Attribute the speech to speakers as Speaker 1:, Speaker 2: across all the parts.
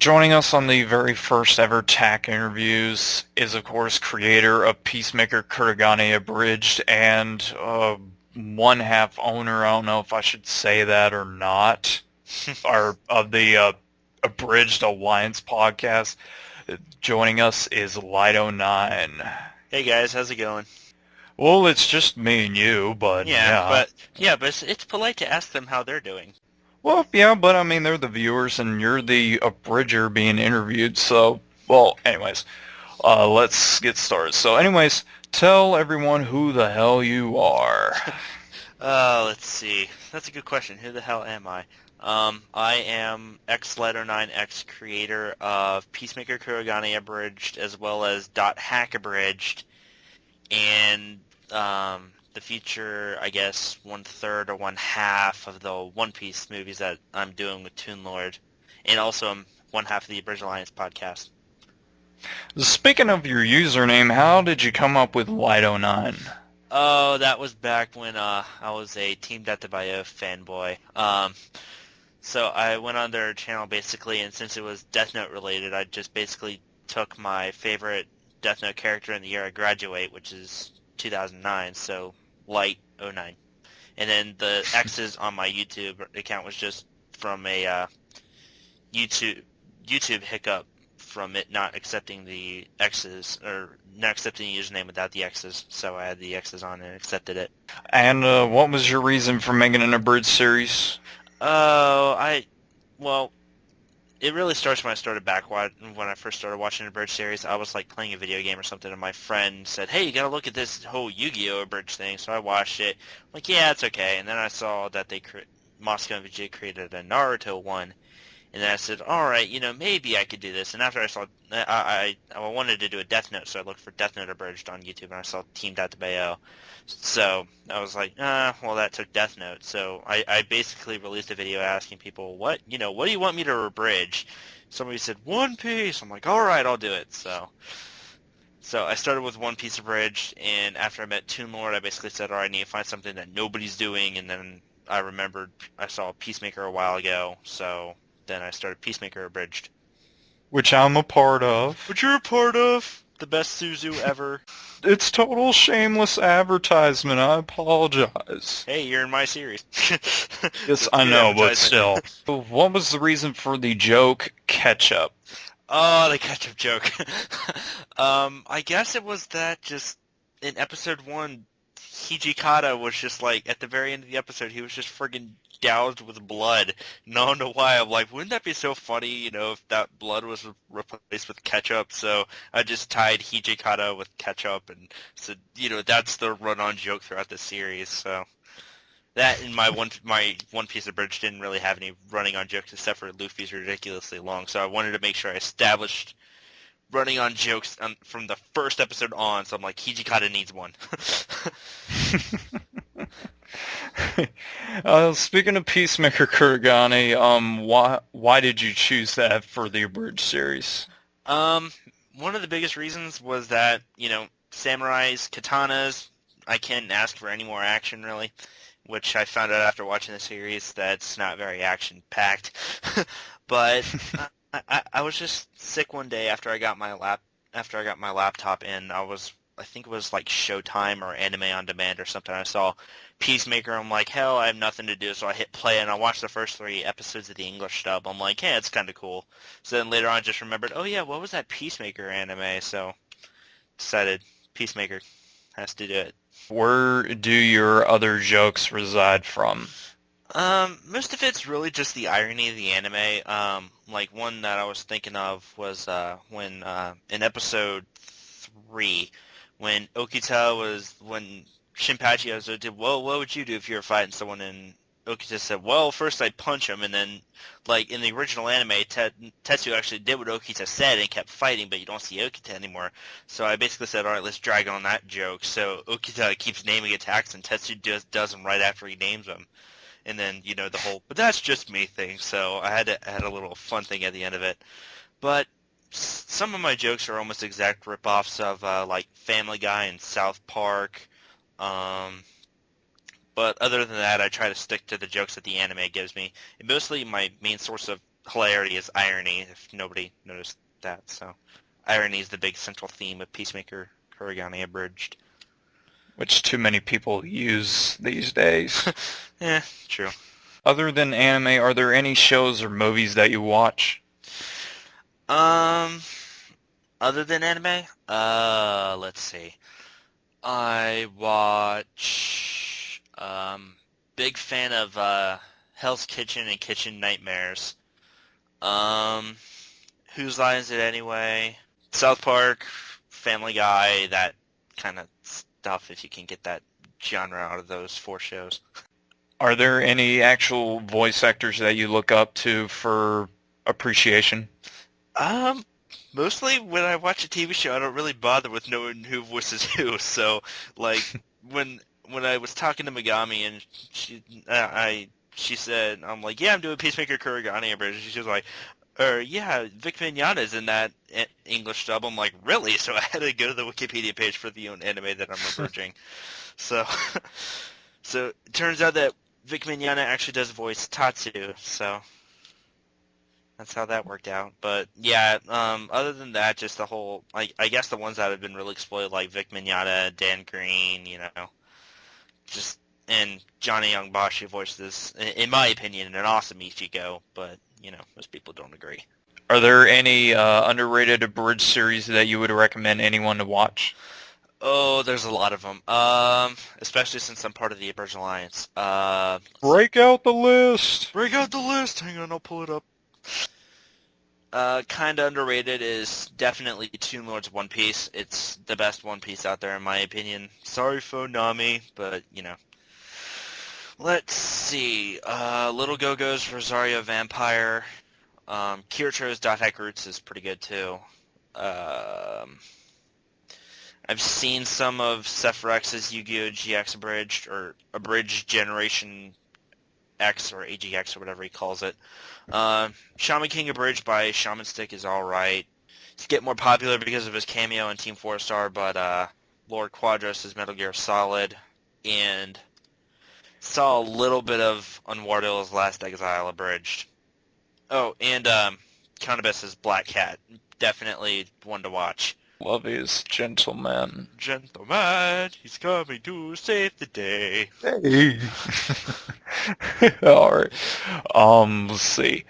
Speaker 1: Joining us on the very first ever TAC interviews is, of course, creator of Peacemaker Kurogane Abridged and one half owner, I don't know if I should say that or not, of the Abridged Alliance podcast. Joining us is Light09.
Speaker 2: Hey guys, how's it going?
Speaker 1: Well, it's just me and you, but
Speaker 2: Yeah,
Speaker 1: yeah.
Speaker 2: but it's polite to ask them how they're doing.
Speaker 1: Well, yeah, but I mean, they're the viewers and you're the abridger being interviewed, so, well, anyways, let's get started. So, anyways, tell everyone who the hell you are.
Speaker 2: Let's see. That's a good question. Who the hell am I? I am Light09, creator of Peacemaker Kurogane Abridged, as well as .hack Abridged, and the future, I guess, 1/3 or 1/2 of the One Piece movies that I'm doing with Toon Lord, and also I'm one half of the Abridged Alliance podcast.
Speaker 1: Speaking of your username, how did you come up with Light09?
Speaker 2: Oh, that was back when I was a Team Death.io fanboy. So I went on their channel basically, and since it was Death Note related, I just basically took my favorite Death Note character in the year I graduate, which is 2009, so Light09. And then the X's on my YouTube account was just from a YouTube hiccup from it not accepting the X's, or not accepting the username without the X's, so I had the X's on and accepted it.
Speaker 1: And what was your reason for making an abridged series?
Speaker 2: Oh, well, it really starts when I started back when I first started watching the Abridged series. I was like playing a video game or something, and my friend said, "Hey, you gotta look at this whole Yu-Gi-Oh! Abridged thing." So I watched it. I'm like, yeah, it's okay. And then I saw that Moscow and Vijay created a Naruto one, and then I said, all right, maybe I could do this. And after I saw, I wanted to do a Death Note, so I looked for Death Note Abridged on YouTube, and I saw Team Death.io. So I was like, well, that took Death Note. So I basically released a video asking people, what do you want me to abridge? Somebody said, One Piece. I'm like, all right, I'll do it. So I started with One Piece Abridged, and after I met Toon Lord, I basically said, all right, I need to find something that nobody's doing, and then I remembered I saw Peacemaker a while ago, so then I started Peacemaker Abridged.
Speaker 1: Which I'm a part of.
Speaker 2: Which you're a part of. The best Suzu ever.
Speaker 1: It's total shameless advertisement. I apologize.
Speaker 2: Hey, you're in my series.
Speaker 1: Yes,
Speaker 2: That's
Speaker 1: I
Speaker 2: good
Speaker 1: know, but
Speaker 2: advertisement.
Speaker 1: still. What was the reason for the joke, ketchup?
Speaker 2: Oh, the ketchup joke. I guess it was that just in episode 1, Hijikata was just like, at the very end of the episode, he was just friggin' doused with blood. And I don't know why. I'm like, wouldn't that be so funny, if that blood was replaced with ketchup? So I just tied Hijikata with ketchup and said, that's the run-on joke throughout the series. So that and my one piece of bridge didn't really have any running on jokes except for Luffy's ridiculously long. So I wanted to make sure I established running on jokes from the first episode on. So I'm like, Hijikata needs one.
Speaker 1: Speaking of Peacemaker Kurogane, why did you choose that for the abridged series?
Speaker 2: Um, One of the biggest reasons was that, samurais, katanas, I can't ask for any more action really, which I found out after watching the series that's not very action-packed. But I was just sick one day after I got my laptop in. I think it was like Showtime or Anime on Demand or something. I saw Peacemaker. I'm like, hell, I have nothing to do, so I hit play and I watched the first 3 episodes of the English dub. I'm like, hey, it's kind of cool. So then later on, I just remembered, oh yeah, what was that Peacemaker anime? So decided Peacemaker has to do it.
Speaker 1: Where do your other jokes reside from?
Speaker 2: Most of it's really just the irony of the anime. Like one that I was thinking of was when in episode 3, when when Shinpachi Ozo did, well, what would you do if you were fighting someone? And Okita said, well, first I'd punch him, and then, like in the original anime, Tetsu actually did what Okita said and kept fighting, but you don't see Okita anymore. So I basically said, all right, let's drag on that joke. So Okita keeps naming attacks, and Tetsu does them right after he names them. And then, the whole, but that's just me thing. So I had a little fun thing at the end of it. But some of my jokes are almost exact rip-offs of like Family Guy and South Park. Um, but other than that, I try to stick to the jokes that the anime gives me. And mostly my main source of hilarity is irony, if nobody noticed that. So irony is the big central theme of Peacemaker Kurogane Abridged.
Speaker 1: which too many people use these days.
Speaker 2: Yeah, true.
Speaker 1: Other than anime, are there any shows or movies that you watch?
Speaker 2: Um, Other than anime, let's see. I watch, big fan of, Hell's Kitchen and Kitchen Nightmares. Um, Whose Line Is It Anyway? South Park, Family Guy, that kind of stuff, if you can get that genre out of those four shows.
Speaker 1: Are there any actual voice actors that you look up to for appreciation?
Speaker 2: Um, Mostly when I watch a TV show, I don't really bother with knowing who voices who. So, like, when I was talking to Megami and she said, I'm like, yeah, I'm doing Peacemaker Kurogane Abridged. She was like, yeah, Vic Mignogna's in that English dub. I'm like, really? So I had to go to the Wikipedia page for the anime that I'm abridging. So, so it turns out that Vic Mignogna actually does voice Tatsu. So that's how that worked out. But yeah, other than that, just the whole, I guess the ones that have been really exploited, like Vic Mignogna, Dan Green, just, and Johnny Young Bosch, who voiced this, in my opinion, an awesome Ichigo, but, most people don't agree.
Speaker 1: Are there any underrated abridged series that you would recommend anyone to watch?
Speaker 2: Oh, there's a lot of them. Especially since I'm part of the Abridged Alliance.
Speaker 1: Break out the list!
Speaker 2: Break out the list! Hang on, I'll pull it up. Kinda underrated is definitely Toon Lord's One Piece. It's the best One Piece out there in my opinion. Sorry, Phonami, but, Let's see. Little Go-Go's Rosario Vampire. Kiricho's Dot Hack Roots is pretty good too. I've seen some of Sephirex's Yu-Gi-Oh! GX Abridged, or Abridged Generation X, or AGX, or whatever he calls it. Shaman King Abridged by Shaman Stick is alright. He's getting more popular because of his cameo in Team 4 Star, but Lord Quadros is Metal Gear Solid, and saw a little bit of Unwardale's Last Exile Abridged. Oh, and Cannabis is Black Cat. Definitely one to watch.
Speaker 1: Love is gentleman.
Speaker 2: Gentleman, he's coming to save the day.
Speaker 1: Hey. Alright. Let's see.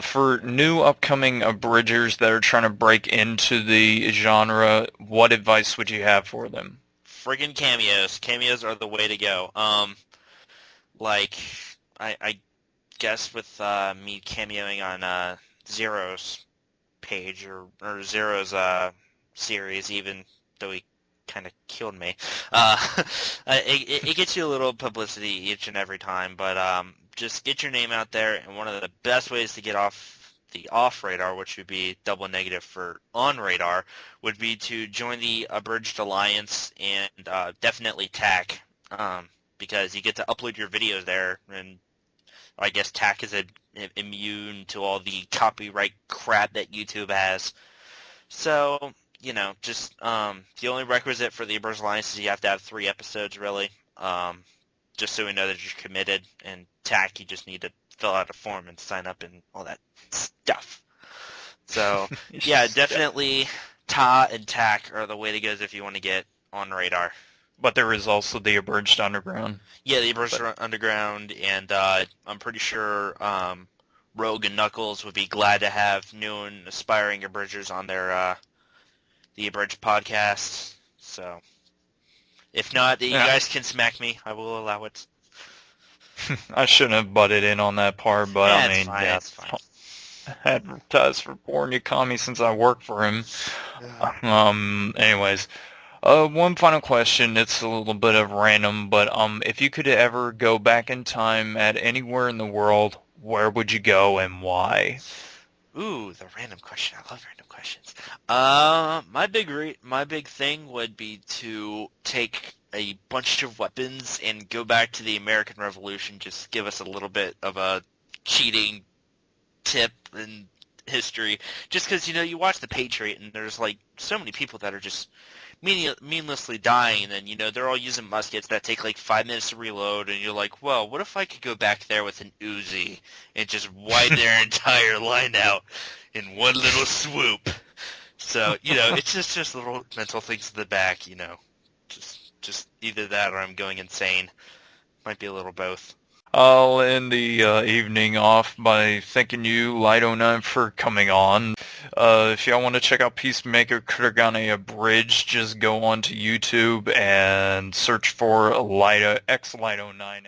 Speaker 1: For new upcoming abridgers that are trying to break into the genre, what advice would you have for them?
Speaker 2: Friggin' cameos. Cameos are the way to go. Like, I guess with me cameoing on Zero's page, or Zero's series, even though he kind of killed me. It gets you a little publicity each and every time, but just get your name out there, and one of the best ways to get off the off radar, which would be double negative for on radar, would be to join the Abridged Alliance and definitely T.A.C, because you get to upload your videos there, and I guess T.A.C is immune to all the copyright crap that YouTube has. So, just the only requisite for the Abridged Alliance is you have to have 3 episodes, really, just so we know that you're committed. And T.A.C, you just need to fill out a form and sign up and all that stuff. So, yeah, definitely Ta and T.A.C are the way to go if you want to get on radar.
Speaker 1: But there is also the Abridged Underground.
Speaker 2: Yeah, the Abridged Underground, and I'm pretty sure Rogue and Knuckles would be glad to have new and aspiring abridgers on their the Abridged podcast. So, if not, you guys can smack me. I will allow it.
Speaker 1: I shouldn't have butted in on that part, but I mean,
Speaker 2: fine,
Speaker 1: yeah,
Speaker 2: it's fine.
Speaker 1: advertised for Born Yukami since I work for him. Anyways, one final question. It's a little bit of random, but if you could ever go back in time at anywhere in the world, where would you go and why?
Speaker 2: Ooh, the random question. I love random questions. My big thing would be to take a bunch of weapons and go back to the American Revolution. Just give us a little bit of a cheating tip, and history. Just because, you watch The Patriot and there's, like, so many people that are just meaninglessly dying, and then, they're all using muskets that take, like, 5 minutes to reload, and you're like, well, what if I could go back there with an Uzi and just wipe their entire line out in one little swoop? So, it's just little mental things in the back, Just either that or I'm going insane. Might be a little both.
Speaker 1: I'll end the evening off by thanking you, Light09, for coming on. If y'all want to check out Peacemaker Kurogane Abridged, just go on to YouTube and search for Light09.